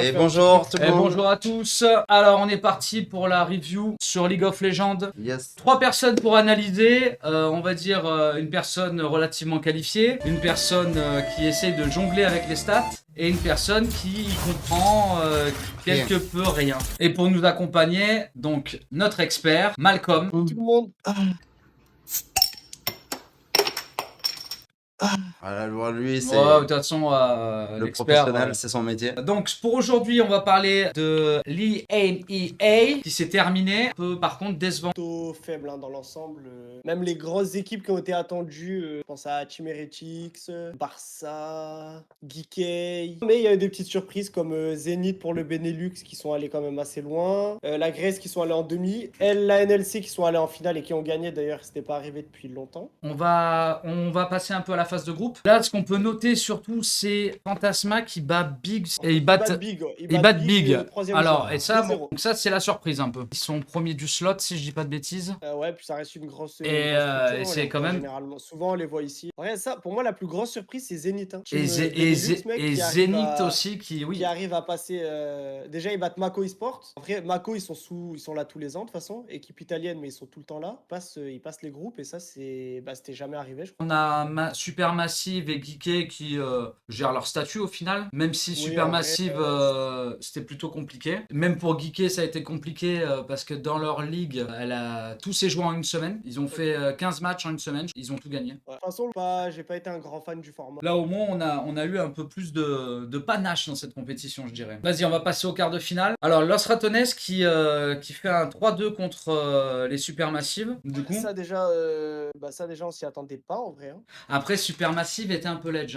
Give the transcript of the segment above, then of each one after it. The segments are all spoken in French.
Et bonjour tout le monde. Bonjour à tous. Alors on est parti pour la review sur League of Legends. Yes. 3 personnes pour analyser. On va dire une personne relativement qualifiée, une personne qui essaye de jongler avec les stats et une personne qui y comprend quelque peu rien. Et pour nous accompagner, donc notre expert Malcolm. Tout le monde. Alors lui, c'est Ouais, de toute façon, le l'expert. professionnel, c'est son métier. Donc pour aujourd'hui, on va parler de l'EMEA qui s'est terminé. Un peu par contre décevant. Plutôt faible dans l'ensemble. Même les grosses équipes qui ont été attendues, je pense à Team Heretics, Barça, Geekey. Mais il y a eu des petites surprises comme Zénith pour le Benelux qui sont allés quand même assez loin. La Grèce qui sont allés en demi. La NLC qui sont allés en finale et qui ont gagné d'ailleurs, c'était pas arrivé depuis longtemps. On va passer un peu à la phase de groupe. Là, ce qu'on peut noter surtout, c'est Fantasma qui bat Big. Et ils battent Big. Ils battent Big. Troisième Alors, jour. et ça, 2-0. donc ça, c'est la surprise un peu. Ils sont premiers du slot, si je dis pas de bêtises. Ouais, puis ça reste une grosse. Et, grosse et structure, c'est on les quand voit même- Généralement, souvent on les voit ici. Ouais, ça, pour moi, la plus grosse surprise, c'est Zénith. Hein. Et, Team, Benelux, mec, qui arrive Zénith à- aussi, qui, oui. Qui arrive à passer. Déjà, ils battent Mako Esports. Après, Mako, ils sont là tous les ans, de toute façon. Équipe italienne, mais ils sont tout le temps là. Ils passent les groupes, et ça, c'était jamais arrivé, je crois. On a Supermassive et Geeké qui gèrent leur statut au final. Même si Oui, Supermassive, en vrai, c'était plutôt compliqué. Même pour Geeké, ça a été compliqué parce que dans leur ligue, tout s'est joué en une semaine. Ils ont fait 15 matchs en une semaine. Ils ont tout gagné. Ouais. De toute façon, j'ai pas été un grand fan du format. Là, au moins, on a eu un peu plus de panache dans cette compétition, je dirais. Vas-y, on va passer au quart de finale. Alors, Los Ratones qui fait un 3-2 contre les Supermassives. Du coup, Ça déjà, on s'y attendait pas en vrai. Hein. après, Supermassive était un peu ledge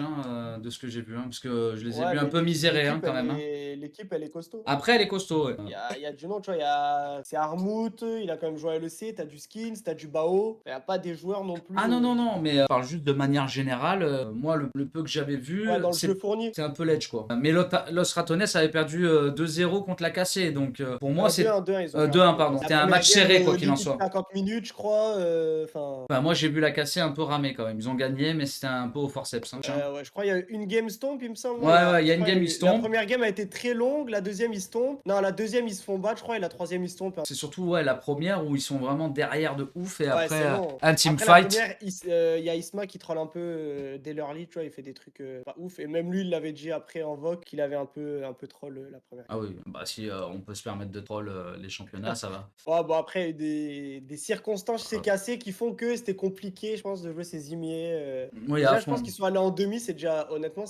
de ce que j'ai vu. Parce que je les ai Ouais, vus un mais peu misérés l'équipe, quand même. l'équipe, elle est costaud. Après, elle est costaud. Ouais. Il y a du nom, tu vois. C'est Armut, il a quand même joué à LEC. T'as du Skins, t'as du Bao. Il n'y a pas des joueurs non plus. Ah non, mais parle juste de manière générale. Moi, le peu que j'avais vu, Ouais, dans le jeu fourni. c'est un peu ledge quoi. Mais Los Ratones avait perdu 2-0 contre la Cassé. Donc pour moi, c'est 2-1, ils ont 2-1, pardon. La C'était un première match game, serré quoi qu'il en limite soit. 50 minutes, je crois. Enfin, Enfin, moi, j'ai vu la Cassé un peu ramer quand même. Ils ont gagné, mais c'était un peu au forceps. Hein. ouais, je crois qu'il y a eu une game stomp, il me semble. Ouais, il y a Je une crois game La stomp. première game a été très longue, la deuxième ils stomp. Non, la deuxième ils se font battre, je crois, et la troisième ils stomp. C'est surtout la première où ils sont vraiment derrière de ouf et Ouais, après c'est long. un team Après, fight. la première, il y a Isma qui troll un peu dès l'early, tu vois, il fait des trucs pas ouf. Et même lui, il l'avait dit après en vogue qu'il avait un peu troll la première. Ah oui, bah si on peut se permettre de troll les championnats, ça va. Ouais, bon, après, il y a eu des circonstances s'est cassé qui font que c'était compliqué, je pense, de jouer ces imiers. Oui, Déjà, à je pense fond. qu'ils sont allés en demi, c'est déjà, honnêtement,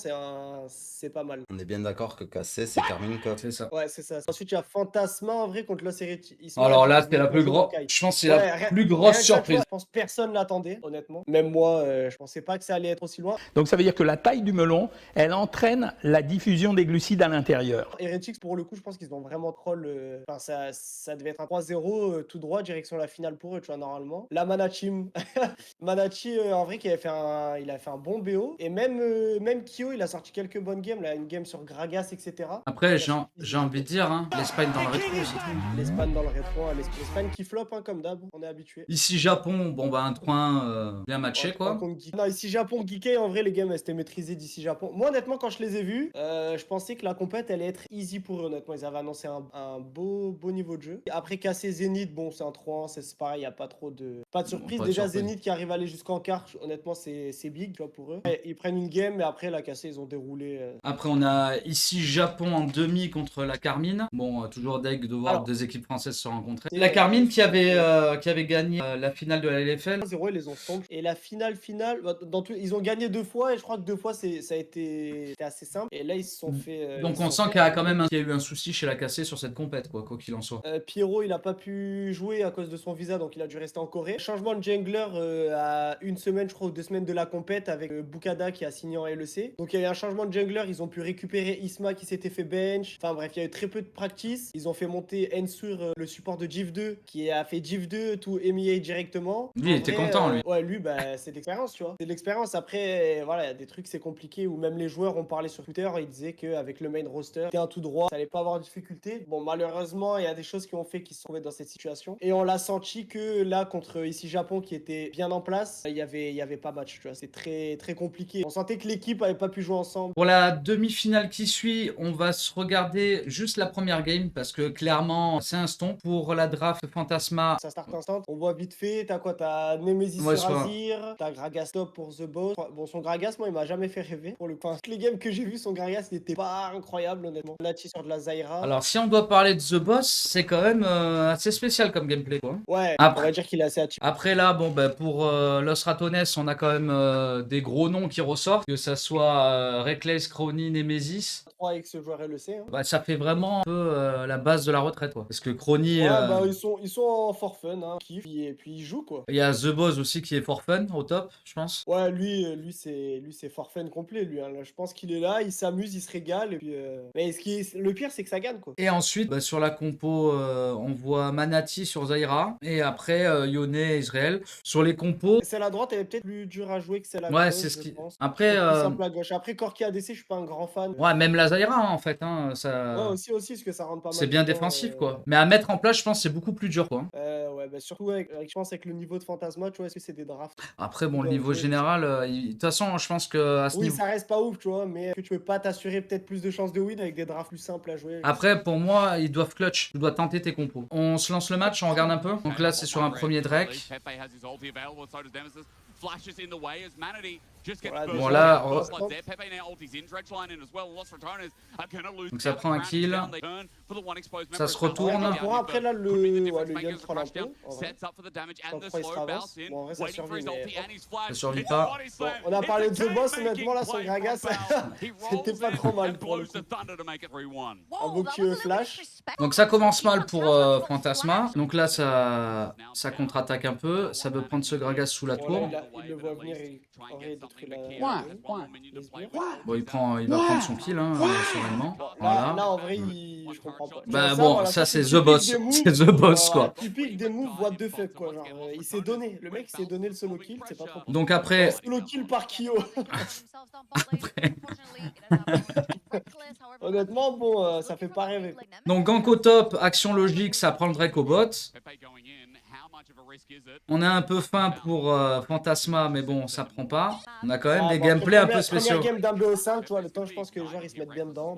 c'est pas mal. On est bien d'accord que Cassé, c'est Carmine Coff. C'est ça. Ouais, c'est ça. Ensuite, il y a Fantasma en vrai contre Los Heretics. Alors là, c'était la plus grosse. Je pense que c'est la plus grosse surprise. Je pense que personne l'attendait, honnêtement. Même moi, je pensais pas que ça allait être aussi loin. Donc ça veut dire que la taille du melon, elle entraîne la diffusion des glucides à l'intérieur. Heretics, pour le coup, je pense qu'ils ont vraiment troll. Enfin, ça devait être un 3-0 tout droit, direction la finale pour eux, tu vois, normalement. La Manachim. Manachi, en vrai, il a fait un bon BO. Et même Kyo, il a sorti quelques bonnes games. Là, une game sur Gragas, etc. Après, j'ai envie de dire, l'Espagne dans le rétro, c'est tout. L'Espagne dans le rétro, hein, l'Espagne qui flop, hein, comme d'hab, on est habitué. Ici, Japon, bon bah un 3-1 bien matché Ouais, quoi. Non, ici Japon, Geekey, en vrai, les games, elles étaient maîtrisées d'ici Japon. Moi, honnêtement, quand je les ai vus, je pensais que la compète allait être easy pour eux, honnêtement. Ils avaient annoncé un beau niveau de jeu. Après, casser Zénith, bon, c'est un 3-1, c'est pareil, il n'y a pas de surprise. Pas de Déjà, surprise. Zénith qui arrive à aller jusqu'en quart, honnêtement, c'est big, tu vois, pour eux. Ils prennent une game, mais après, la cassée, ils ont déroulé. Après, on a ici Japon en demi contre la Carmine. Bon, toujours deg de voir Alors, deux équipes françaises se rencontrer. c'est- La Carmine qui avait gagné la finale de la LFL. 0, ils les ont stompé. Et la finale, bah, ils ont gagné 2 fois, et je crois que 2 fois, ça a été assez simple. Et là, ils se sont fait. Donc on sent qu'il y a quand même qu'il y a eu un souci chez la Cassé sur cette compète, quoi qu'il en soit. Pierrot, il a pas pu jouer à cause de son visa, donc il a dû rester en Corée. Changement de jungler à une semaine, je crois, ou 2 semaines de la compète avec Bukada qui a signé en LEC. Donc il y a eu un changement de jungler, ils ont pu récupérer Isma qui s'était fait bench. Enfin bref, il y a eu très peu de practice. Ils ont fait monter Ensur, le support de Div2, qui a fait Div2 tout MEA directement. Lui, il était content, lui. Ouais, lui, bah, c'est de l'expérience, tu vois. C'est de l'expérience. Après, voilà, il y a des trucs, c'est compliqué, où même les joueurs ont parlé sur Twitter, ils disaient qu'avec le main roster, c'était un tout droit, ça allait pas avoir de difficulté. Bon, malheureusement, il y a des choses qui ont fait qu'ils se trouvaient dans cette situation. Et on l'a senti que là, contre ici Japon, qui était bien en place, il y avait pas match, tu vois. C'est c'était très compliqué. On sentait que l'équipe avait pas pu jouer ensemble. Pour la demi-finale qui suit, on va se regarder juste la première game parce que clairement, c'est un stomp. Pour la draft Fantasma, Ça start instant. On voit vite fait, t'as quoi? T'as Nemesis Ouais, sur soit- Azir, t'as Gragas top pour The Boss. Bon, son Gragas, moi, il m'a jamais fait rêver. Pour le coup, toutes les games que j'ai vu, son Gragas, il était pas incroyable, honnêtement. Nachi sur de la Zyra. alors si on doit parler de The Boss, c'est quand même assez spécial comme gameplay, quoi. Ouais, Après- on va dire qu'il est assez atypique. Après là, bon, bah, pour Los Ratones, on a quand même des gros noms qui ressortent, que ça soit Reckless, Crony, Nemesis. 3 avec ce joueur LEC. Hein. Bah, ça fait vraiment un peu la base de la retraite, quoi. Parce que Crony, Ouais, bah, ils sont en for fun, hein. Kiff, et puis ils jouent, quoi. il y a The Boss aussi qui est for fun au top, je pense. Ouais, lui c'est for fun complet, lui. Hein. Là, je pense qu'il est là, il s'amuse, il se régale. Et puis, mais le pire, c'est que ça gagne, quoi. Et ensuite, bah, sur la compo, on voit Manati sur Zyra. Et après, Yone et Israël. Sur les compos, Celle à droite, elle est peut-être plus dure à jouer que celle à ouais, gauche, c'est ce je qui. pense. Après, C'est plus simple à gauche. Après, Corki ADC, je suis pas un grand fan. ouais, même la Zyra, hein, en fait. Hein, Ouais, ça... aussi, parce que ça rentre pas mal. C'est bien dedans, défensif, quoi. Mais à mettre en place, je pense, c'est beaucoup plus dur, quoi. Ouais, bah surtout je pense avec le niveau de Fantasma, tu vois, est-ce que c'est des drafts? Après, bon, le Ouais, niveau ouais. général, de toute façon, je pense que à ce Oui, niveau. ça reste pas ouf, tu vois, mais est-ce que tu peux pas t'assurer peut-être plus de chances de win avec des drafts plus simples à jouer? Après, pour moi, ils doivent clutch. Tu dois tenter tes compos. On se lance le match, on regarde un peu. Donc là, c'est sur un premier Drake. Bon, là, donc ça prend un kill. Ça se retourne. Ouais, pour après, là, le Yon troll un peu. En vrai. Quand Price traverse. Bon, en vrai, ça survit, mais. Ça survit pas. Bon, on a parlé de The Boss, honnêtement, là, son Gragas, c'était pas trop mal pour le coup. Un beau QE flash. Donc ça commence mal pour Fantasma. Donc là, ça contre-attaque un peu. Ça veut prendre ce Gragas sous la Bon, là, tour. il le voit venir et en vrai, il détruit la. les sbires. Bon, il va prendre son kill, hein, sereinement. Bon, Voilà. là, en vrai, je comprends pas. Bah Ça, bon, voilà, ça c'est typique The Boss. des moves, C'est The Boss, quoi. Typique des moves what the fuck, quoi. Genre, il s'est donné. Le mec s'est donné le solo kill, c'est pas trop. Donc après, Solo kill par Kyo. Honnêtement, bon, ça fait pas rêver. donc gank au top, action logique, ça prend le Drake au bot. On a un peu faim pour Fantasma, mais bon, ça prend pas. On a quand même des Bon, gameplays un peu première spéciaux. game d'un BO5, tu vois, le temps, je pense que les joueurs ils se mettent bien dedans.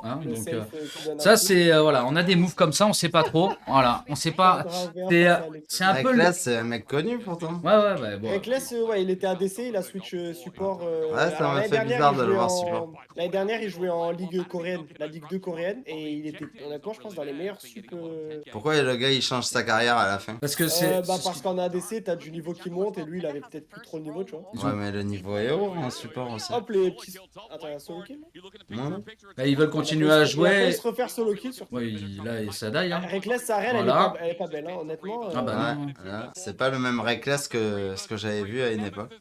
Hein, Le donc, safe, qui donne un ça coup. c'est voilà, on a des moves comme ça, on sait pas trop. Voilà, on sait pas. C'est un peu. Reckless, c'est un mec connu pourtant. Ouais, bon. Reckless, ouais, il était ADC, il a switch support. Ouais, ça alors, m'a l'année fait dernière, bizarre il de le jouait voir en- support. L'année dernière, il jouait en Ligue coréenne, la Ligue 2 coréenne, et il était honnêtement, je pense, dans les meilleurs sup. Pourquoi le gars il change sa carrière à la fin? Parce que c'est. Parce qu'en ADC, t'as du niveau qui monte, et lui, il avait peut-être plus trop le niveau, tu vois. Ouais, mais le niveau est haut en support aussi. Hop, les petits. Attends, il y a solo kill. Non. Bah, ils veulent continuer à Il va jouer. se refaire solo kill sur. Ouais, là, ça die. Hein. Reckless, sa reine, Voilà. elle est pas belle, hein, honnêtement. Ah bah Ouais, non. là, c'est pas le même Reckless que ce que j'avais vu à une époque.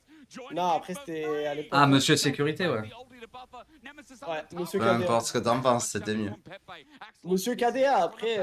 Non, après, c'était à l'époque. Ah, monsieur sécurité, ouais. Ouais, monsieur Peu KDA. importe ce que t'en penses, c'était mieux. Monsieur KDA, après,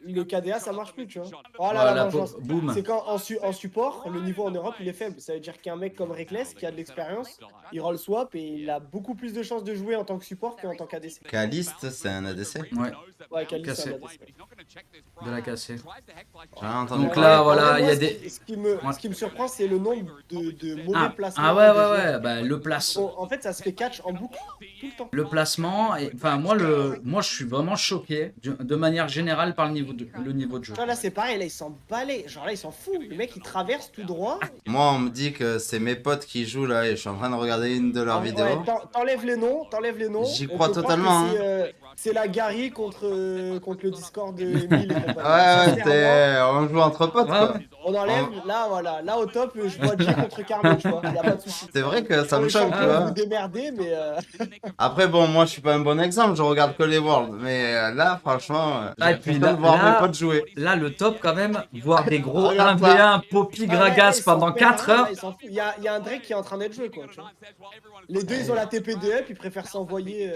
le KDA, ça marche plus, tu vois. Voilà, Voilà, la vengeance. boum. C'est quand en support, le niveau en Europe, il est faible. Ça veut dire qu'un mec comme Reckless, qui a de l'expérience, il roll swap et il a beaucoup plus de chances de jouer en tant que support qu'en tant qu'ADC. Caliste, c'est un ADC. Ouais, Ouais, Kali, c'est Cassé. un ADC. de la casser. J'ai rien entendu. Donc là, Ouais, voilà, il y a moi, des. Ce qui me surprend, c'est le nombre de mauvais Ah, placements. ah ouais, des ouais, joueurs. ouais. Bah, le place. Bon, en fait, ça se fait catch en boucle tout le temps. Le placement, et, enfin moi je suis vraiment choqué de manière générale par le niveau de jeu. Tu vois, là, c'est pareil, là, ils s'en balait. Genre là, ils s'en foutent. Le mec, il traverse tout droit. Moi, on me dit que c'est mes potes qui jouent là et je suis en train de regarder une de leurs Ah, ouais, vidéos. t'enlèves les noms. J'y On crois peut croire totalement, que c'est la Gary contre le Discord de Emile et compagnie. Ouais, Sincèrement, on joue entre potes Ouais, quoi. ouais. on enlève, là, voilà. Là, au top, je vois Jay contre Carmen, tu vois. Y a pas de soucis. C'est vrai que ça Pour me les choque, tu champions, vois. vous démerdez, mais. Après, bon, moi je suis pas un bon exemple, je regarde que les Worlds. Mais là, franchement, Ah, et j'ai puis content de voir là- mes potes jouer. Là le top quand même, voir des gros Regarde 1v1 Poppy Gragas pendant 4 heures. Il y a un Drake qui est en train d'être joué, quoi. Tu vois. Les deux, ils ont la TP de up, ils préfèrent s'envoyer.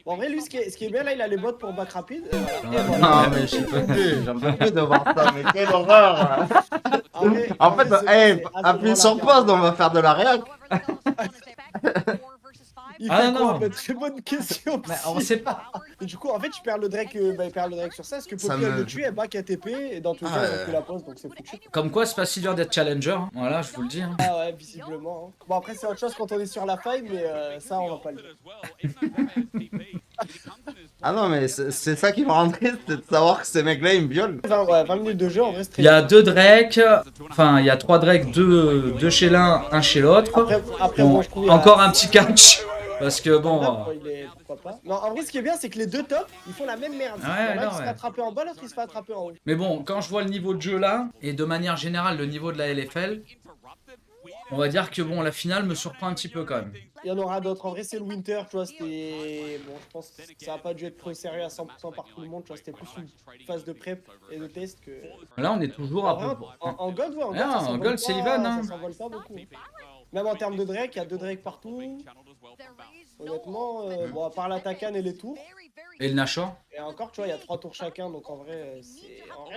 Bon, en vrai, lui, ce qui est bien, là, il a les bots pour back rapide. Voilà. Et voilà. Non, mais je peux plus, j'en peux plus de voir ça, mais quelle horreur! En fait, appuie sur pause, on va faire de la réac. Il Ah, fait non, quoi, non. en fait Très bonne question. Mais on sait pas. Et du coup, en fait, il perd le Drake sur ça. Parce que Ça Poppy, elle me- le tue, elle back ATP. Et dans tous les Ah, cas, ils ont pris la pause, donc c'est foutu. Comme quoi, c'est pas si dur d'être challenger. Hein. Voilà, je vous le dis. Hein. Ah ouais, visiblement. Hein. Bon, après, c'est autre chose quand on est sur la faille, mais ça, on va pas le dire. Ah non, mais c'est ça qui me rend triste, c'est de savoir que ces mecs-là, ils me violent. 20 minutes de jeu, en vrai, c'est très Il y a bien. 2 Drake, enfin il y a 3 Drake, 2 chez l'un, 1 chez l'autre. Après, Bon, bon, je trouve, il y a- encore un petit catch. Parce que bon. Pourquoi pas. Non, en vrai, ce qui est bien, c'est que les deux tops, ils font la même merde. Ouais, Il y en a non, qui se ouais. fait attraper en bas, l'autre, il se fait attraper en haut. Mais bon, quand je vois le niveau de jeu là, et de manière générale le niveau de la LFL, on va dire que bon, la finale me surprend un petit peu quand même. Il y en aura d'autres. En vrai, c'est le Winter, tu vois, c'était... Bon, je pense que ça a pas dû être pris au sérieux à 100% par tout le monde, tu vois, c'était plus une phase de prep et de test que... Là, on est toujours En, à vrai, peu. en Gold, ouais, en Gold, Ah, ça en s'envole Gold, pas, c'est Ivan, hein. ça s'envole pas beaucoup. Même en termes de Drake, il y a 2 Drake partout. Honnêtement, bon, à part la Takan et les tours. Et le Nashor. Et encore, tu vois, il y a 3 tours chacun, donc en vrai,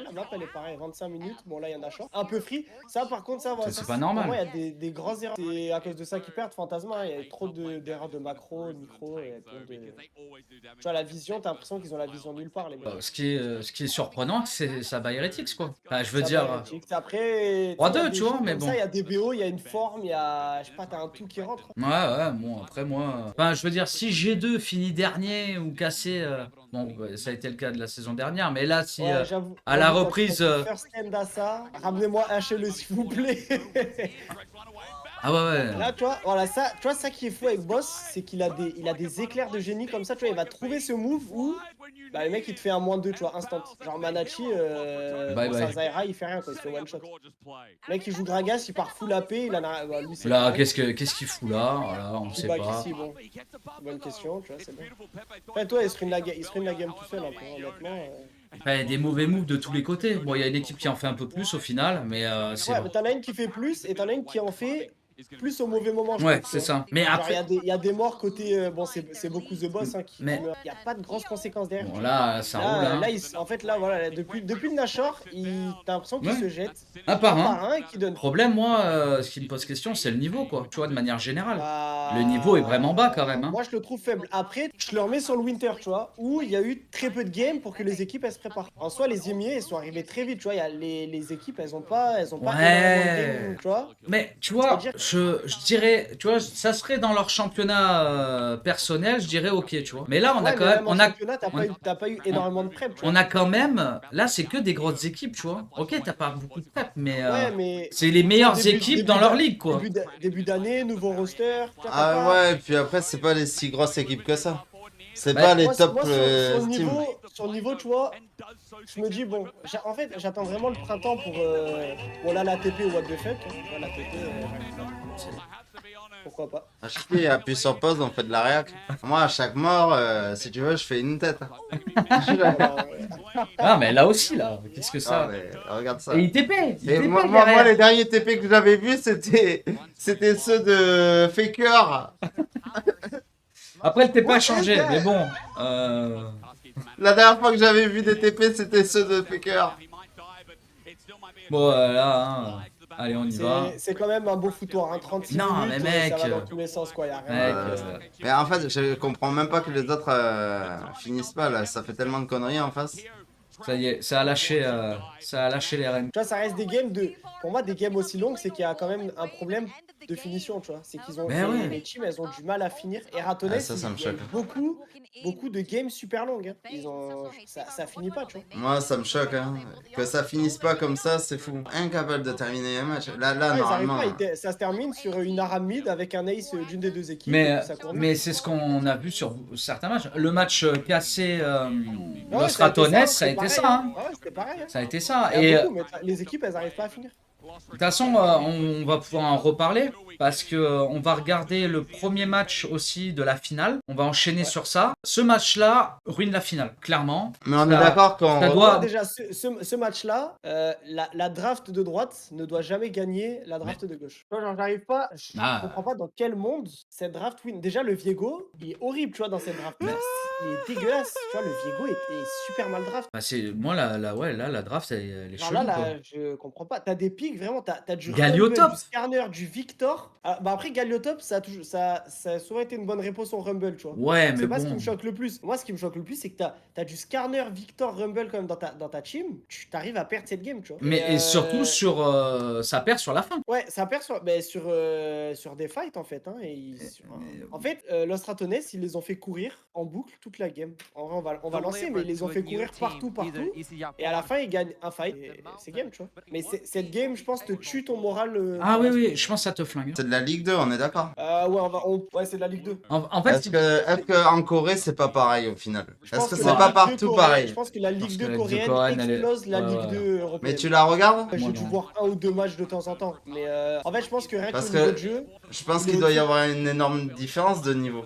la map, elle est pareille, 25 minutes. Bon, là, il y en a short. Un peu free. Ça, par contre, ça va. C'est pas normal. Pour moi, il y a des grosses erreurs. C'est à cause de ça qu'ils perdent Fantasma. Il y a trop d'erreurs de macro, de micro. Et tu vois, la vision, t'as l'impression qu'ils ont la vision nulle part, les mecs. Ce qui est surprenant, c'est ça by Heretics quoi. Enfin, je veux Ça dire. va, Après, 3-2, tu vois, mais comme bon. ça, il y a des BO, il y a une forme, il y a. Je sais pas, t'as un tout qui rentre. Ouais, bon, après moi. Enfin, je veux dire, si G2 finit dernier ou cassé. Bon, ça a été le cas de la saison dernière, mais là, si. Ouais, j'avoue. à la J'avoue, quand reprise, tu first stand à ça, ramenez-moi HLE s'il vous plaît. Ah ouais. Là, tu vois, voilà, ça, tu vois, ça qui est fou avec Boss, c'est qu'il a des éclairs de génie comme ça, tu vois, il va trouver ce move où bah, le mec il te fait un -2, tu vois, instant. Genre Manachi, Bye bon, bye. sa Zaira, il fait rien, quoi, il se fait one shot. Le mec il joue Gragas, il part full AP, il en a. Bah, lui, c'est Là, pareil. qu'est-ce qu'il fout là? Voilà, on Il sait back pas. ici, bon. Bonne question, tu vois, c'est bon. Après, toi, il screen la game tout seul, un peu, honnêtement. Enfin, des mauvais moves de tous les côtés. Bon, il y a une équipe qui en fait un peu plus au final, mais c'est Ouais, bon. mais t'en as une qui fait plus et t'en as une qui en fait plus au mauvais moment, je Ouais, trouve, c'est tu vois. ça. Mais Genre, après. il y a des morts côté. Bon, c'est beaucoup The Boss hein, qui Mais- meurt. Il n'y a pas de grosses conséquences derrière. Bon, là, ça roule. Là, Hein. en fait, là, voilà, depuis le Nashor, t'as l'impression qu'il Ouais. se jette Un par un. et qu'il donne. Problème, moi, ce qui me pose question, c'est le niveau, quoi. Tu vois, de manière générale. Bah, Le niveau est vraiment bas quand même. Hein. Moi, je le trouve faible. Après, je le remets sur le Winter, tu vois, où il y a eu très peu de games pour que les équipes elles se préparent. En soi, les IMIA, elles sont arrivées très vite, tu vois. Il y a les équipes, elles ont pas énormément de games, tu vois. Mais tu vois, C'est-à-dire- je dirais, tu vois, ça serait dans leur championnat personnel, je dirais ok, tu vois. Mais là, on a Ouais, quand mais même, même en championnat, t'as pas eu énormément de prep, tu vois. on a quand même, là, c'est que des grosses équipes, tu vois. Ok, t'as pas beaucoup de prep, mais Ouais, mais c'est les meilleures début- équipes début dans leur d'a- ligue, quoi. Début d'année, nouveau roster. tu vois, t'as Ah pas- ouais, et puis après, c'est pas les si grosses équipes que ça. C'est Bah, pas les Moi, top moi, Steam. sur le niveau, tu vois, je me dis, bon, en fait, j'attends vraiment le printemps pour. Bon, là, la TP, what the fuck. Hein. Là, la TP, pourquoi pas. HP appuie sur pause, on fait de la réac. Moi, à chaque mort, si tu veux, je fais une tête. Voilà, Ah, mais là aussi, là, qu'est-ce que Ah, ça mais regarde ça. Et ITP, Et ITP moi, derrière. les derniers TP que j'avais vus, c'était ceux de Faker. Après, le TP a changé, mais bon. La dernière fois que j'avais vu des TP, c'était ceux de Faker. Bon, là, hein. Allez, on y va. c'est quand même un beau foutoir, hein, 36 Non, minutes, mais ça va mec, dans tous les sens, quoi, y a rien. Mec, Mais en fait, je comprends même pas que les autres finissent pas là. Ça fait tellement de conneries en face. ça y est, ça a lâché les rênes. Tu vois, ça reste des games de. Pour moi, des games aussi longues, c'est qu'il y a quand même un problème de finition, tu vois. C'est qu'ils ont. Mais ouais. Les teams, elles ont du mal à finir. Et Ratonnet, Ah, ça me il y a choque. beaucoup de games super longues. Hein. Ça finit pas, tu vois. Moi, ça me choque. Hein. Que ça finisse pas comme ça, c'est fou. Incapable de terminer un match. Là, Ouais, ils arrivent normalement. pas, ça se termine sur une aram mid avec un ace d'une des deux équipes. Mais, et puis ça court mais c'est ce qu'on a vu sur certains matchs. Le match cassé Ouais, Los ça a été Ratones, ça a c'est été pareil, ça. Hein. Ouais, c'était pareil. Hein. Ça a été ça. Il y Et a de beaucoup, mais les équipes, elles arrivent pas à finir. toute façon, on va pouvoir en reparler. Parce que on va regarder le premier match aussi de la finale. On va enchaîner sur ça. Ce match-là ruine la finale, clairement. Mais on est Ça- d'accord quand ça on doit- Moi, déjà, ce match-là, la draft de droite ne doit jamais gagner la draft de gauche. Tu vois, genre, j'arrive pas, je Ah. comprends pas dans quel monde cette draft win. Déjà, le Viego, il est horrible, tu vois, dans cette draft. Il est dégueulasse. Tu vois, le Viego est super mal draft. Bah, c'est moi la draft elle est Genre chelou, là, quoi. je comprends pas. T'as des pics, vraiment, t'as du Galio Rumble, top. du Skarner, du Victor. d'accord. Ah, bah après, Galiotop, ça a souvent été une bonne réponse au Rumble, tu vois. Ouais, mais C'est pas ce qui bon. me choque le plus. Moi, ce qui me choque le plus, c'est que t'as du Skarner, Victor, Rumble quand même dans ta team. Tu t'arrives à perdre cette game, tu vois. Et surtout sur. Ça perd sur la fin. Ouais, ça perd sur des fights en fait. Hein, en fait, l'Ostratones, ils les ont fait courir en boucle toute la game. En vrai, on va lancer, mais ils les ont fait courir partout. Et à la fin, ils gagnent un fight. Et c'est game, tu vois. Mais cette game, je pense, te tue ton moral. Ah pour oui, la oui, suite. je pense que ça te flingue. C'est de la Ligue 2, on est d'accord. Ouais, c'est de la Ligue 2. En fait, Est-ce que en Corée, c'est pas pareil au final? Je Est-ce pense que que c'est la pas Ligue 2 partout coréenne- pareil? Je pense que la Parce Ligue que 2 la Ligue 2 coréenne coréenne, elle est- explose la ouais, Ligue ouais. 2 européenne. Mais tu la regardes? J'ai Moi, dû non. voir 1 ou 2 matchs de temps en temps. Mais en fait, je pense que rien que Parce le niveau que de jeu, je pense il est qu'il doit y au-dessus. avoir une énorme différence de niveau.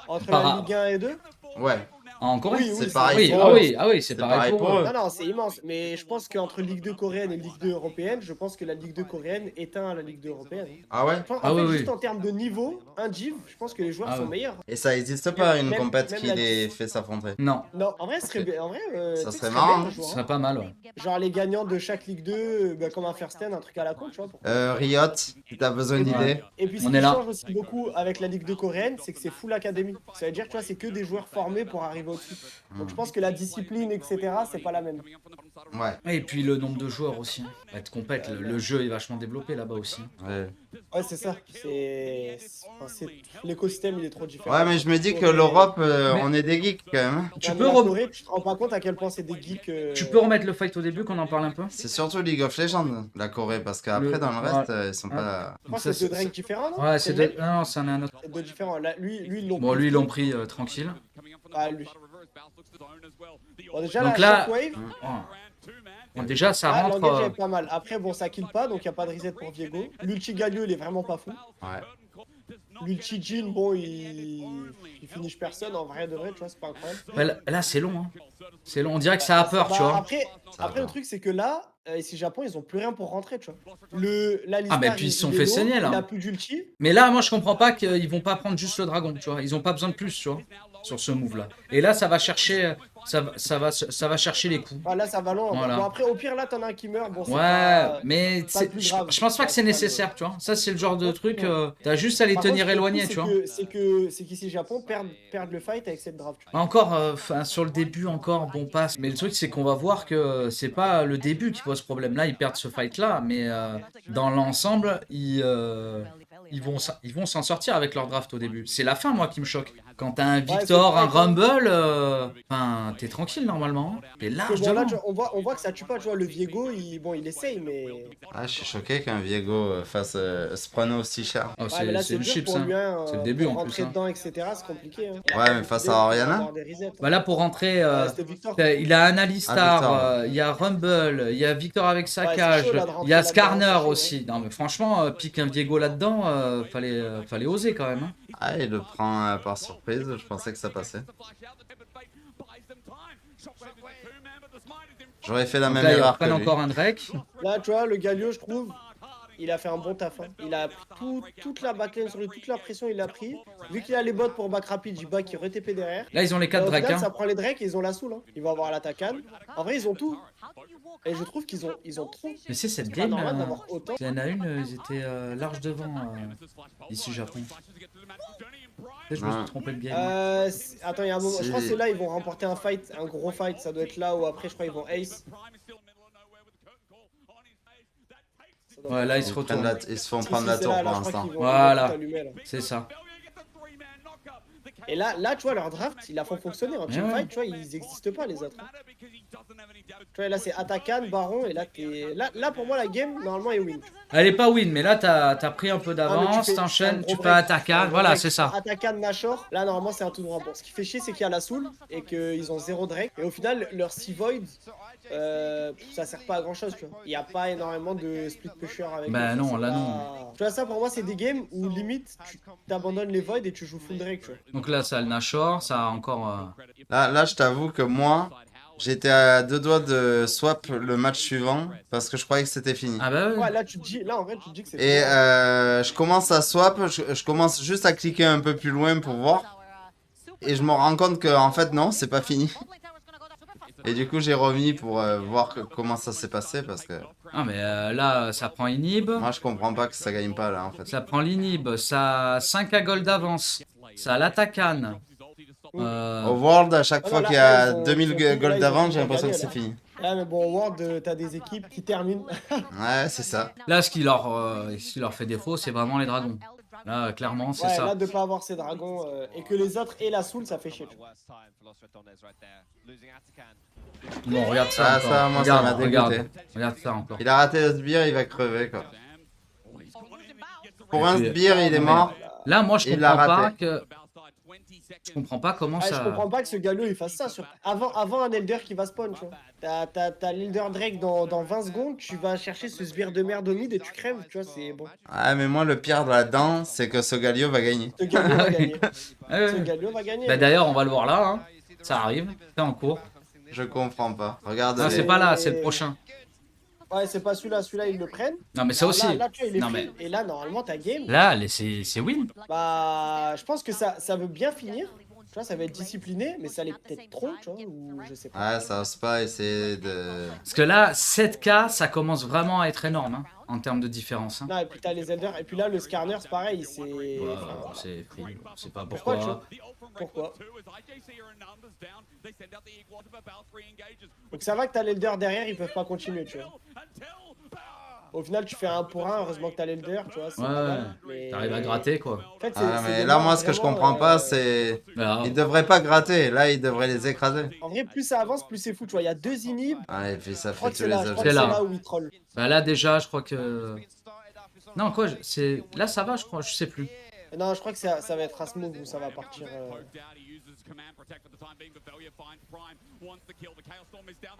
Entre Par- la Ligue 1 et 2, Ouais, En Corée? Oui, c'est pareil Oui, pour ah eux. oui, ah oui, c'est C'est pareil pour eux. non, non, c'est immense. Mais je pense qu'entre Ligue 2 coréenne et Ligue 2 européenne, je pense que la Ligue 2 coréenne éteint la Ligue 2 européenne. Ah ouais? En Ah fait, oui, juste oui. en termes de niveau, un div, je pense que les joueurs Ah sont ouais. meilleurs. Et ça existe pas une Même- compète même qui la- les fait s'affronter. Non, Non, en vrai, ce serait bien. En vrai, Ça tu sais serait que marrant, bien hein. un ce jour, serait hein. pas mal, ouais. Genre les gagnants de chaque Ligue 2, comme un first stand, un truc à la con, tu vois. Riot, si t'as besoin Et puis- d'idées. Et puis ce On qui est là. change aussi beaucoup avec la Ligue 2 coréenne, c'est que c'est full académie. Ça veut dire, tu vois, c'est que des joueurs formés pour arriver au-dessus. Donc je pense que la discipline, etc., c'est pas la même. Ouais. Et puis le nombre de joueurs aussi. Hein. Être compète, le jeu est vachement développé là-bas aussi. Ouais. Ouais, c'est ça. L'écosystème, il est trop différent. Ouais, mais je me dis que Corée- l'Europe, Mais- on est des geeks quand même. hein. Tu Non, mais peux, la rem- Corée, tu te rends pas compte à quel point c'est des geeks. tu peux remettre le fight au début qu'on en parle un peu? C'est surtout League of Legends, la Corée, parce qu'après, Le- dans le reste, ils sont Ouais. pas. Je pense Ça, que c'est deux c'est- drinks différents, non? Ouais, c'est le deux. même Non, c'en est un autre. C'est deux différents. Là, lui, ils l'ont Bon, pris. lui, ils l'ont pris tranquille. Ah, lui. Bon, déjà, Donc la là- Shockwave, Bon, déjà, ça ah, rentre. l'engage est pas mal. Après, bon, ça kill pas, donc il a pas de reset pour Viego. L'ulti Galio, il est vraiment pas fou. Ouais. L'ulti Jin, bon, il finish personne en vrai de vrai, tu vois, c'est pas incroyable. Ouais, là, c'est long. Hein. C'est long. On dirait que ça a peur, Bah, tu vois. Après, Ça a le peur. truc, c'est que là, ici Japon, ils ont plus rien pour rentrer, tu vois. La Ah, mais puis ils se sont fait saigner, là. Il a plus d'ulti. Mais là, moi, je comprends pas qu'ils vont pas prendre juste le dragon, tu vois. Ils ont pas besoin de plus, tu vois, sur ce move-là. Et là, ça va chercher, ça va chercher les coups. Ah, là, ça va loin. Voilà. Bon, après, au pire, là, t'en as un qui meurt. Bon, c'est Ouais, pas- mais pas le plus je grave. pense pas que c'est Pas nécessaire, tu vois. Ça, c'est le genre de truc, Ouais. t'as juste à les Par tenir contre, ce qui est éloignés, fou, tu vois. C'est qu'ici, Japon perdent le fight avec cette draft. Encore, sur le début, encore, bon passe. Mais le truc, c'est qu'on va voir que c'est pas le début qui pose problème. Là, ils perdent ce fight-là, mais dans l'ensemble, ils vont s'en sortir avec leur draft au début. C'est la fin, moi, qui me choque. Quand t'as un Victor, c'est un vrai, Rumble, enfin, t'es tranquille normalement. T'es large Bon, là, devant. on voit que ça tue pas, tu vois. Le Viego, il essaye, mais. Ah, je suis choqué qu'un Viego fasse Sprano aussi cher. Oh, Ouais, mais là, c'est c'est le dur chips, pour hein. lui, hein, C'est le début pour en plus. rentrer Hein. dedans, etc., c'est compliqué. Hein. Ouais, mais face à Pour Oriana. avoir des resets, hein. Bah là, pour rentrer, C'était Victor. il a un Alistar, Victor. il y a Rumble, il y a Victor avec sa Ouais, c'est cage, chaud, là, de il rentrer y a là-dedans, Skarner c'est chaud, aussi. Non, mais franchement, pique un Viego là-dedans, fallait oser quand même. Hein. Ah, il le prend par surprise, je pensais que ça passait. J'aurais fait la Donc même là, ils erreur que reprennent lui. encore un Drake. Là, tu vois, le Galio, je trouve, il a fait un bon taf. Hein. Il a pris toute la backlane sur lui, toute la pression, il l'a pris. Vu qu'il a les bots pour back rapide, il back, il re-TP derrière. Là, ils ont les 4 Au Drakes. final, Hein. ça prend les Drakes et ils ont la soul. Hein. Ils vont avoir l'attaquane. En vrai, ils ont tout. Et je trouve qu'ils ont trop. Mais c'est cette C'est pas game. normal d'avoir autant. Il y en a une, ils étaient large devant ici Japon. Peut-être je me suis trompé de game. Attends, il y a un moment. Je crois que c'est là, ils vont remporter un fight, un gros fight. Ça doit être là ou après, je crois, ils vont ace. Ça doit Ouais, être là, ils se Ils, prennent retournent. ils se font Si, prendre si, la c'est tour là, pour là, je crois l'instant. qu'ils vont Voilà. tout allumer, là. C'est ça. Et là, tu vois, leur draft, ils la font fonctionner. En Ouais, teamfight, ouais. tu vois, ils existent pas, les autres. Tu vois, là, c'est Atakan, Baron, et là, là, pour moi, la game, normalement, est win. Elle est pas win, mais là, t'as pris un peu d'avance, t'enchaînes, tu peux attaquer. Voilà, c'est ça. Atakan, Nashor, là, normalement, c'est un tout droit. Bon, ce qui fait chier, c'est qu'il y a la soul, et qu'ils ont 0 Drake. Et au final, leur Sea Void, ça sert pas à grand chose, tu vois. Il y a pas énormément de split pusher avec. Bah eux, non, c'est là, pas- non. Tu vois, ça, pour moi, c'est des games où, limite, tu t'abandonnes les Void et tu joues full Drake, tu vois. Donc là, ça a le Nashor, ça a encore. Là, je t'avoue que moi, j'étais à 2 doigts de swap le match suivant parce que je croyais que c'était fini. Ah bah Ouais, ouais. là, tu te dis, là, en vrai, tu te dis que c'est. Et je commence à swap, je commence juste à cliquer un peu plus loin pour voir. Et je me rends compte que en fait non, c'est pas fini. Et du coup, j'ai remis pour voir comment ça s'est passé parce que Ah, mais là, ça prend inhib. moi, je comprends pas que ça gagne pas là en fait. Ça prend l'inhib. Ça a 5 à gold d'avance. Ça a l'attacan. Au World, à chaque Ah fois non, qu'il y là, a ils ont- 2000 ils ont- gold là, ils ont d'avance, tout j'ai l'impression que gagné, c'est là. fini. Ah, mais bon, World, t'as des équipes qui terminent. Ouais, c'est ça. Là, ce qui leur fait défaut, c'est vraiment les dragons. Là, clairement, c'est Ouais, ça. là, de pas avoir ces dragons et que les autres aient la soul, ça fait chier. tu vois. Bon, regarde ça. Ah, encore. ça, moi, regarde, ça m'a regarde, dégoûté. regarde ça encore. Il a raté le sbire, il va crever quoi. Pour Et un puis- sbire, il est mort. Là, moi, je Il l'a comprends pas raté. que. Je comprends pas comment Ah, je ça. comprends pas que ce galio il fasse ça. Avant un Elder qui va spawn, tu vois. T'as l'Elder Drake dans 20 secondes, tu vas chercher ce sbire de merde au mid et tu crèves, tu vois, c'est bon. Ouais, mais moi, le pire là-dedans, c'est que ce Galio va gagner. Ce galio va gagner. Ouais, Ce ouais. galio va gagner. Bah, d'ailleurs, on va le voir là. Hein. Ça arrive. C'est en cours. Je comprends pas. Regarde. Non, les- c'est pas là, c'est le prochain. Ouais, c'est pas celui-là, ils le prennent. Non, mais ça Alors aussi. Là, tu vois, il est Non, free. mais Et là, normalement, ta game, là, c'est win. bah, je pense que ça veut bien finir. Tu vois, ça va être discipliné, mais ça l'est peut-être trop, tu vois, ou je sais pas. Ouais, ça ose pas essayer de. Parce que là, 7K, ça commence vraiment à être énorme hein, en termes de différence. Hein. Non, et puis t'as les Elders, et puis là, le Skarner, c'est pareil, c'est. Ouais, enfin, c'est free. On sait pas Pourquoi, pourquoi. Pourquoi Donc ça va que t'as l'Elder derrière, ils peuvent pas continuer, tu vois. Au final, tu fais un pour un, heureusement que t'as l'Elder, tu vois. c'est Ouais, pas mal, mais- t'arrives à gratter quoi. En fait, Ah, c'est mais des là, morts moi, ce que je vraiment, comprends pas, c'est. Bah, Ils devraient pas gratter. Là, ils devraient les écraser. En vrai, plus ça avance, plus c'est fou, tu vois. Il y a 2 inhibs. Ah, et puis ça Je crois fait que tous c'est les là, je crois objets. que C'est c'est là. là où ils trollent. bah là déjà, je crois que. Non quoi, c'est là ça va, je crois, je sais plus. Non, je crois que ça va être à ce move où ça va partir.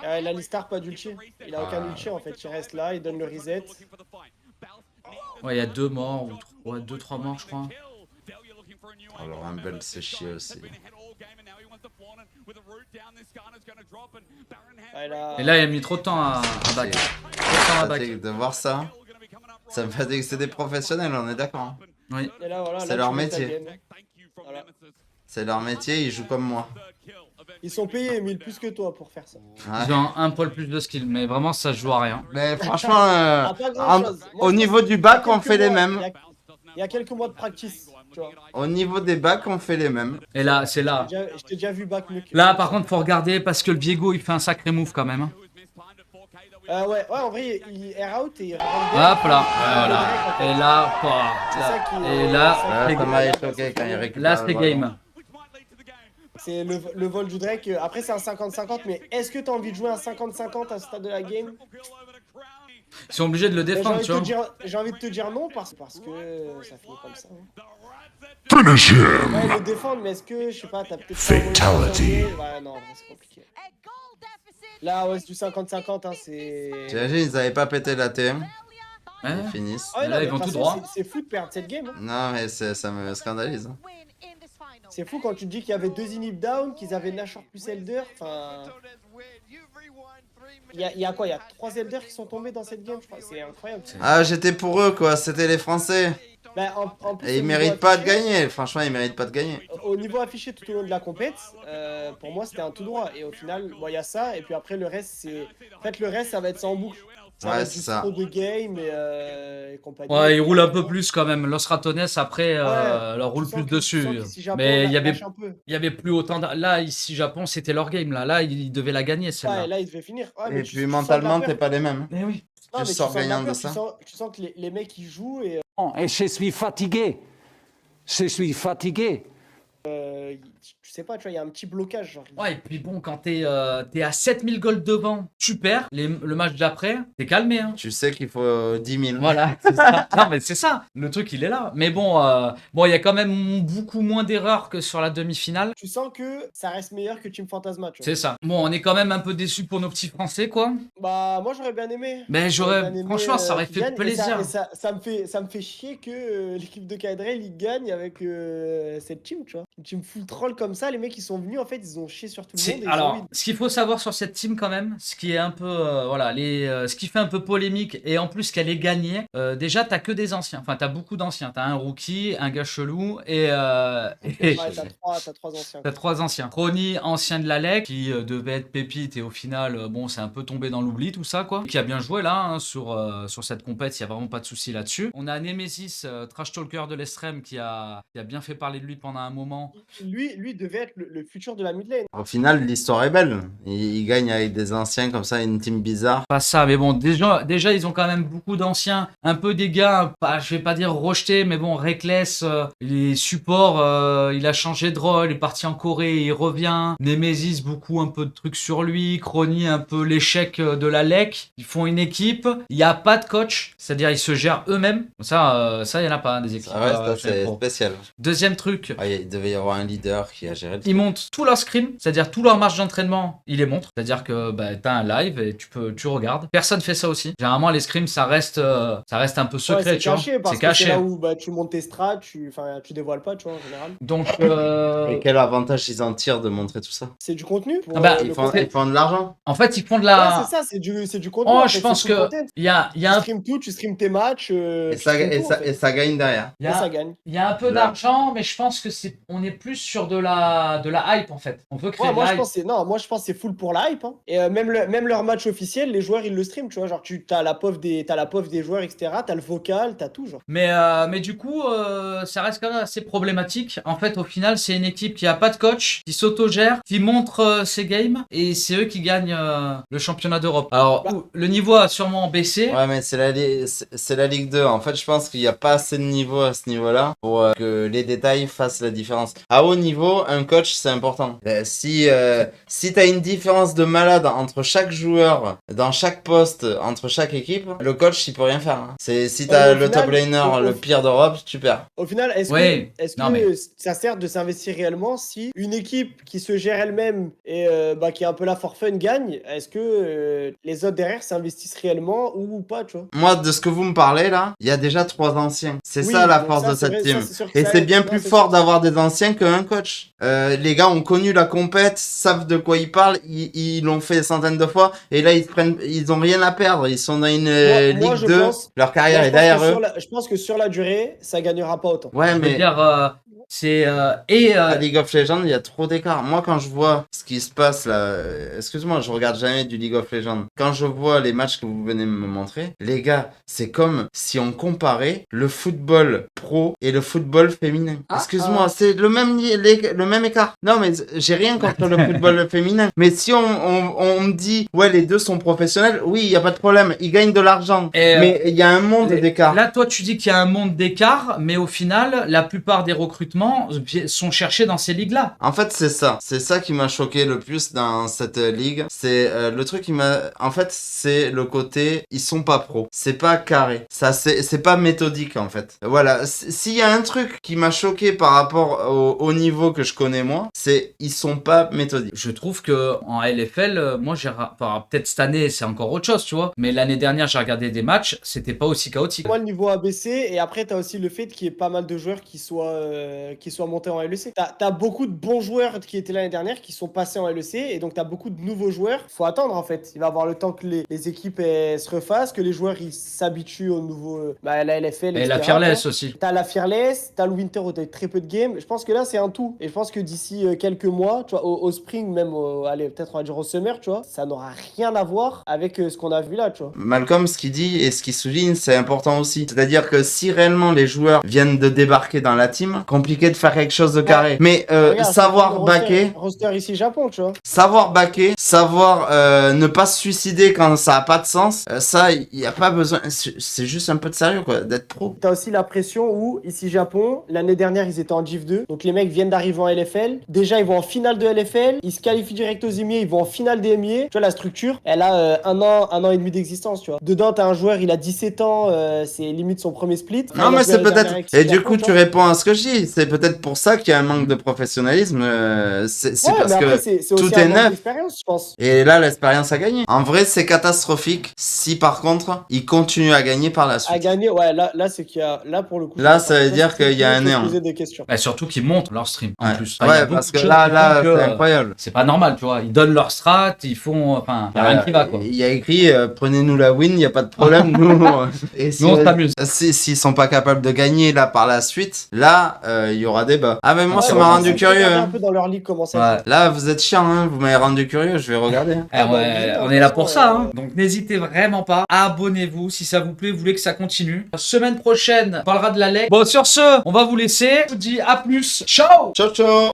L'Alistar, pas d'ulti. Il a aucun ulti en fait. Il reste là, il donne le reset. Ouais, il y a 2 morts ou 3, 2-3 morts, je crois. Alors, un bel c'est chier aussi. Ouais, là... Et là, il a mis trop de temps à back. Trop de temps à back. Fatigue de voir ça. Ça me fatigue. C'est des professionnels, on est d'accord. Hein. Oui. Et là, voilà, C'est là, leur tu mets ta métier. game. Voilà. C'est leur métier, ils jouent comme moi. Ils sont payés 1000 plus que toi pour faire ça. Ouais. Ils ont un poil plus de skill, mais vraiment ça se joue à rien. Mais franchement, Ah, pas grand-chose. Moi, au je niveau pense du qu'il y a bac, on quelques fait les mois- mêmes. Il y a quelques mois de practice, tu vois. Au niveau des bacs, on fait les mêmes. Et là, c'est là. Je t'ai déjà vu back mieux que... Là, par contre, faut regarder parce que le Viego, il fait un sacré move quand même. Hein. Ouais, en vrai, il air out et il rentre Hop bien. là, voilà. Et là, pouah, C'est là. ça qui- Et là, Là, les- ça m'a choqué quand il récupère. là, le c'est ballon. game. C'est le vol du Drake. Après, c'est un 50-50, mais est-ce que t'as envie de jouer un 50-50 à ce stade de la game? Ils sont obligés de le Mais défendre, tu vois. j'ai envie de te dire non parce que ça finit comme ça. Hein. Ouais, le défendre, mais est-ce que, je sais pas, t'as peut-être... Fatality. Ouais, non, c'est compliqué. Là, ouais, c'est du 50-50, hein, c'est... T'imagines, ils avaient pas pété la TM. Ouais. Ils finissent. Ah ouais, Là, non, ils mais vont de tout toute droit. façon, c'est fou de perdre cette game. Hein. Non, mais ça me scandalise. Hein. C'est fou quand tu te dis qu'il y avait 2 inhib down, qu'ils avaient Nashor plus Elder. Enfin. Il y a quoi? Il y a 3 Elders qui sont tombés dans cette game, je crois. C'est incroyable. Ah, j'étais pour eux, quoi. C'était les Français. Bah, en plus, Et au ils niveau méritent pas de affiché- gagner. Franchement, ils méritent pas de gagner. Au niveau affiché tout au long de la compète, pour moi c'était un tout droit. Et au final, bon, il y a ça. Et puis après, le reste, c'est. En fait, le reste, ça va être ça en boucle. Ça va Ouais, être c'est du ça. trop de game et compagnie. Ouais, il roule un peu plus quand même. Los Ratones, après, Ouais, leur roule Tu plus sens que- tu dessus. sens qu'ici, Japon, Mais il y avait, lâche un peu. il y avait plus autant. Là, ici, Japon, c'était leur game. Là, ils devaient la gagner, Ouais, celle-là. là, il devait finir. Ouais, mais Et tu puis sens de la mentalement, peur. t'es pas les mêmes. Mais oui. Non, mais tu sors sens de la gagnant de peur, ça. tu sens que les mecs ils jouent et Et je suis fatigué. Je suis fatigué. tu sais pas, tu vois, il y a un petit blocage. Genre. Ouais, et puis bon, quand t'es à 7000 gold devant, tu perds. Le match d'après, t'es calmé. Hein. Tu sais qu'il faut 10 000. Voilà, c'est ça. Non, mais c'est ça. Le truc, il est là. Mais bon, il y a quand même beaucoup moins d'erreurs que sur la demi-finale. Tu sens que ça reste meilleur que Team Fantasma. Tu vois. C'est ça. Bon, on est quand même un peu déçus pour nos petits Français, quoi. Bah, moi j'aurais bien aimé. Mais J'aurais bien aimé, franchement, ça aurait qu'ils fait gagnent, et plaisir. ça me fait chier que l'équipe de Kadrel il gagne avec cette team, tu vois. Une team full troll comme ça, les mecs ils sont venus en fait, ils ont chié sur tout le monde. Et Alors, ce qu'il faut savoir sur cette team quand même, ce qui est un peu, voilà, ce qui fait un peu polémique et en plus qu'elle est gagnée, déjà t'as que des anciens, enfin t'as beaucoup d'anciens, t'as un rookie, un gars chelou et Ouais, t'as trois anciens. t'as 3 anciens. Crony, ancien de la LEC, qui devait être pépite et au final, bon, c'est un peu tombé dans l'oubli tout ça quoi. Qui a bien joué là hein, sur cette compète, il y a vraiment pas de souci là-dessus. On a Nemesis, trash talker de l'extrême, qui a bien fait parler de lui pendant un moment. Lui devait être le futur de la mid lane. Au final, l'histoire est belle. Il gagne avec des anciens comme ça, une team bizarre. Pas ça, mais bon, déjà ils ont quand même beaucoup d'anciens, un peu des gars, je vais pas dire rejetés, mais bon, Reckless, il est support, il a changé de rôle, il est parti en Corée, il revient. Nemesis, beaucoup un peu de trucs sur lui. Crony, un peu l'échec de la LEC. Ils font une équipe, il n'y a pas de coach, c'est-à-dire ils se gèrent eux-mêmes. Ça, il y en a pas, hein, des équipes. Ça reste assez spécial. Deuxième truc, Il devait y avoir un leader qui a géré le ils montent tout leur scrim, c'est-à-dire tout leur marche d'entraînement, ils les montrent. C'est-à-dire que t'as un live et tu regardes. Personne fait ça aussi. Généralement les scrims ça reste un peu secret, Ouais, tu vois. caché, parce C'est que c'est caché. là où tu montes tes strats, tu dévoiles pas, tu vois, en général. Donc Et quel avantage ils en tirent de montrer tout ça? C'est du contenu. Pour, Ah bah, le Ils content. font de l'argent. en fait ils font de Ouais, la. c'est ça, c'est du contenu. Oh, en je fait, pense c'est full que content. il y a Tu un stream tout, tu stream tes matchs. Et tu stream tout, en fait. ça gagne derrière. il y Et ça a, gagne. il y a un peu Là. d'argent, mais je pense que on est plus sur de la hype en fait. On veut créer Ouais, de moi la je hype. pense que c'est full pour la hype. Hein. Et même leur match officiel, les joueurs ils le stream, tu vois. Genre, t'as la POF des joueurs, etc. T'as le vocal, t'as tout, genre. Mais du coup, ça reste quand même assez problématique. En fait, au final, c'est une équipe qui a pas de coach, qui s'autogère, qui montre ses games, et c'est eux qui gagnent le championnat d'Europe. Alors, Bah. le niveau a sûrement baissé. Ouais, mais c'est la Ligue 2. En fait, je pense qu'il n'y a pas assez de niveau à ce niveau-là pour que les détails fassent la différence. À haut niveau, un coach, c'est important. Si t'as une différence de malade entre chaque joueur, dans chaque poste, entre chaque équipe, le coach, il peut rien faire. Hein. Si t'as au le final, top laner, le pire d'Europe, tu perds. Au final, est-ce Ouais, que non, mais- ça sert de s'investir réellement si une équipe qui se gère elle-même et qui est un peu là for fun gagne? Est-ce que les autres derrière s'investissent réellement ou pas, tu vois? Moi, de ce que vous me parlez là, il y a déjà 3 anciens. C'est Oui, ça la donc force ça, de c'est cette vrai, team. ça, c'est sûr que Et ça c'est aide. bien Non, plus c'est fort sûr. d'avoir des anciens qu'un coach. Les gars ont connu la compète, savent de quoi ils parlent, ils l'ont fait centaines de fois, et là ils ont rien à perdre. Ils sont dans une Moi, Ligue je 2, pense- leur carrière Moi, est derrière eux. je pense que sur la durée, ça gagnera pas autant. Ouais, Je veux mais dire, c'est à League of Legends, il y a trop d'écart. Moi, quand je vois ce qui se passe là, excuse-moi, je regarde jamais du League of Legends. Quand je vois les matchs que vous venez me montrer, les gars, c'est comme si on comparait le football pro et le football féminin. Excuse-moi, c'est le même écart. Non, mais j'ai rien contre le football féminin. Mais si on me dit, ouais, les deux sont professionnels, oui, il y a pas de problème, ils gagnent de l'argent. Et, Mais il y a un monde d'écart. Là, toi, tu dis qu'il y a un monde d'écart, mais au final, la plupart des recrutements sont cherchés dans ces ligues-là. En fait, c'est ça qui m'a choqué le plus dans cette ligue. C'est le truc qui m'a, en fait, c'est le côté ils sont pas pros, c'est pas carré, ça c'est pas méthodique en fait. Voilà, s'il y a un truc qui m'a choqué par rapport au niveau que je connais moi, c'est ils sont pas méthodiques. Je trouve que en LFL, moi, enfin, peut-être cette année, c'est encore autre chose, tu vois. Mais l'année dernière, j'ai regardé des matchs, c'était pas aussi chaotique. Moi, le niveau a baissé et après, t'as aussi le fait qu'il y ait pas mal de joueurs qui soient montés en LEC. T'as beaucoup de bons joueurs qui étaient l'année dernière qui sont passés en LEC et donc t'as beaucoup de nouveaux joueurs. Faut attendre en fait. Il va avoir le temps que les équipes se refassent, que les joueurs ils s'habituent au nouveau la LFL. Et la etc., Fearless quoi. aussi. T'as la Fearless, t'as le Winter où t'as très peu de games. Je pense que là c'est un tout. Et je pense que d'ici quelques mois, tu vois, au spring, même allez, peut-être on va dire au summer, tu vois, ça n'aura rien à voir avec ce qu'on a vu là, tu vois. Malcolm, ce qu'il dit et ce qu'il souligne, c'est important aussi. C'est-à-dire que si réellement les joueurs viennent de débarquer dans la team, compliqué de faire quelque chose de carré. Mais Regarde, savoir le backer, roster ici Japon, tu vois. savoir ne pas se suicider quand ça a pas de sens, ça, il y a pas besoin. C'est juste un peu de sérieux, quoi, d'être pro. T'as aussi la pression où, ici Japon, l'année dernière, ils étaient en Div 2. Donc les mecs viennent d'arriver en LFL. Déjà, ils vont en finale de LFL. Ils se qualifient direct aux EMEA. Ils vont en finale des EMEA. Tu vois, la structure, elle a un an et demi d'existence, tu vois. Dedans, t'as un joueur, il a 17 ans. C'est limite son premier split. Enfin, Non, il a mais joué c'est l'année dernière peut-être. avec Et Ici du Japon, coup, tu tu vois. réponds à ce que je dis. C'est c'est peut-être pour ça qu'il y a un manque de professionnalisme. C'est Ouais, parce mais que après, c'est tout aussi est un manque neuf. d'expérience, je pense. Et là, l'expérience a gagné. En vrai, c'est catastrophique si par contre, il continue à gagner par la À suite. gagner, ouais, là c'est qu'il y a. Là, pour le coup, Là, je suis ça veut d'accord. dire C'est qu'il y a un faut se néant. poser des questions. Bah, surtout qu'ils montent leur stream en Ouais, plus. Enfin, il y a ouais beaucoup parce de que choses là, qui font là, que, c'est incroyable. c'est pas normal, tu vois. Ils donnent leur strat, ils font. Enfin, y a rien qui va, quoi. Il y a écrit prenez-nous la win, il n'y a pas de problème. Et si Nous, on s'amuse. s'ils sont pas capables de gagner là par la suite, là, il y aura débat. Ah, mais moi, Ouais, ça on m'a va rendu Faut curieux. regarder un Hein. peu dans leur ligue comment ça Ouais. Là, vous êtes chiant, hein. Vous m'avez rendu curieux, je vais regarder. Hein. Eh Ah, bah, ouais, obligé, on hein, est là de pour toute ça, façon, hein. Donc n'hésitez vraiment pas, abonnez-vous si ça vous plaît, vous voulez que ça continue. Semaine prochaine, on parlera de la LEC. Bon, sur ce, on va vous laisser. Je vous dis à plus. Ciao! Ciao, ciao!